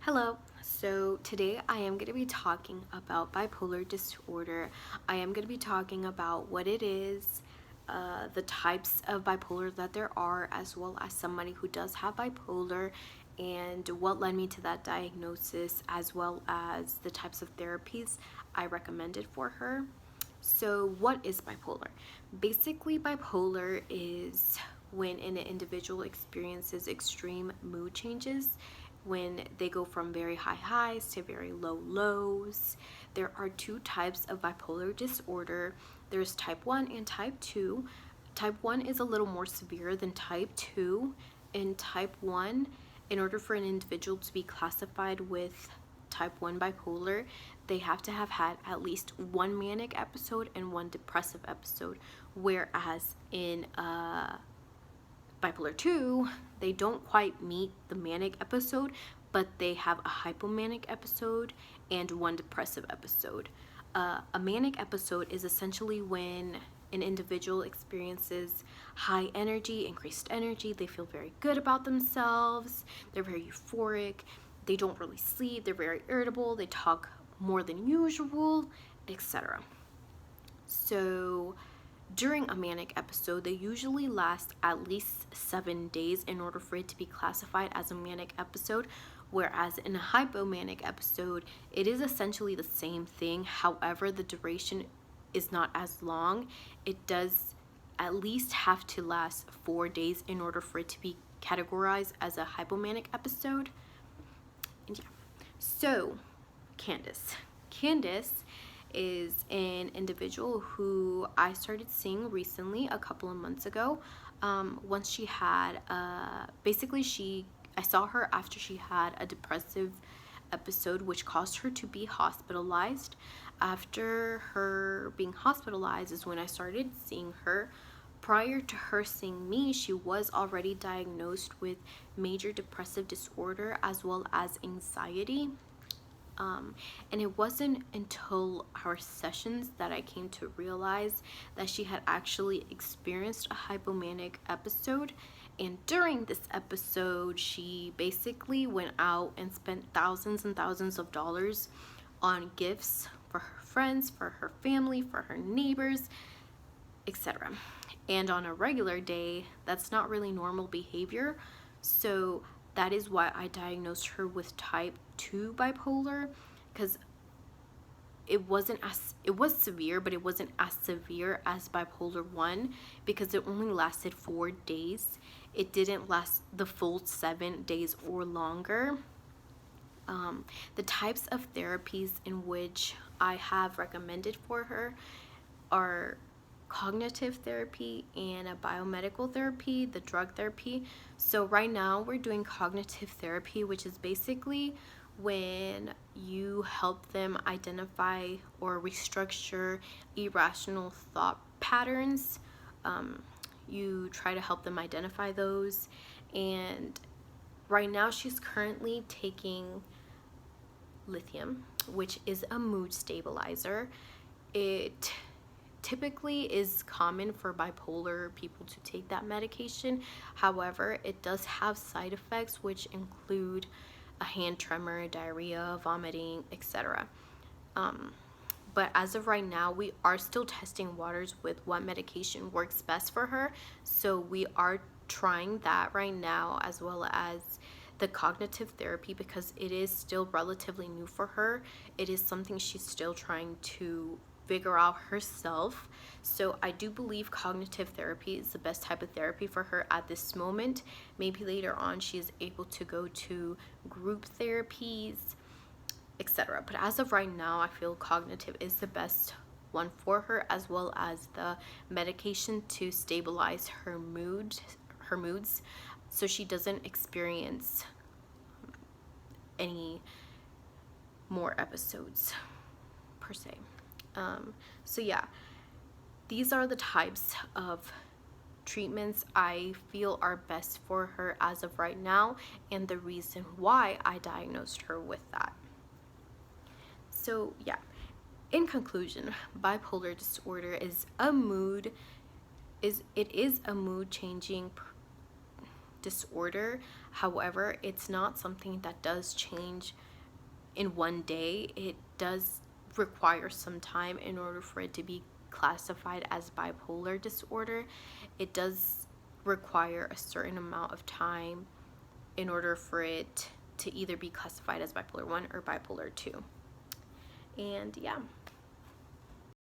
Hello. So today I am going to be talking about bipolar disorder. I am going to be talking about what it is, the types of bipolar that there are, as well as somebody who does have bipolar, and what led me to that diagnosis, as well as the types of therapies I recommended for her. So, what is bipolar? Basically, bipolar is when an individual experiences extreme mood changes, when they go from very high highs to very low lows. There are two types of bipolar disorder. There's type 1 and type 2. Type 1 is a little more severe than type 2. In type 1, in order for an individual to be classified with type 1 bipolar, they have to have had at least one manic episode and one depressive episode. Whereas in bipolar 2, they don't quite meet the manic episode, but they have a hypomanic episode and one depressive episode. A manic episode is essentially when an individual experiences high energy, increased energy. They feel very good about themselves. They're very euphoric. They don't really sleep. They're very irritable. They talk more than usual, etc. So, during a manic episode, they usually last at least 7 days in order for it to be classified as a manic episode. Whereas in a hypomanic episode, it is essentially the same thing. However, the duration is not as long. It does at least have to last 4 days in order for it to be categorized as a hypomanic episode. And yeah. So, Candace. Candace is an individual who I started seeing recently, a couple of months ago. Once she had, I saw her after she had a depressive episode, which caused her to be hospitalized. After her being hospitalized is when I started seeing her. Prior to her seeing me, she was already diagnosed with major depressive disorder as well as anxiety. And it wasn't until our sessions that I came to realize that she had actually experienced a hypomanic episode. And during this episode, she basically went out and spent thousands and thousands of dollars on gifts for her friends, for her family, for her neighbors, etc. And on a regular day, that's not really normal behavior. So that is why I diagnosed her with type 2 bipolar, because it was severe, but it wasn't as severe as bipolar 1 because it only lasted 4 days. It didn't last the full 7 days or longer. The types of therapies in which I have recommended for her are cognitive therapy and a biomedical therapy, the drug therapy. So right now we're doing cognitive therapy, which is basically when you help them identify or restructure irrational thought patterns. You try to help them identify those. And right now she's currently taking lithium, which is a mood stabilizer. It typically is common for bipolar people to take that medication. However, it does have side effects, which include a hand tremor, diarrhea, vomiting, etc. But as of right now, we are still testing waters with what medication works best for her. So we are trying that right now, as well as the cognitive therapy, because it is still relatively new for her. It is something she's still trying to figure out herself. So I do believe cognitive therapy is the best type of therapy for her at this moment. Maybe later on she is able to go to group therapies, etc. But as of right now, I feel cognitive is the best one for her, as well as the medication to stabilize her moods, so she doesn't experience any more episodes per se. So yeah, these are the types of treatments I feel are best for her as of right now, and the reason why I diagnosed her with that. So yeah, in conclusion, bipolar disorder is a mood changing disorder. However, it's not something that does change in one day. It does require some time in order for it to be classified as bipolar disorder. It does require a certain amount of time in order for it to either be classified as bipolar 1 or bipolar 2. And yeah.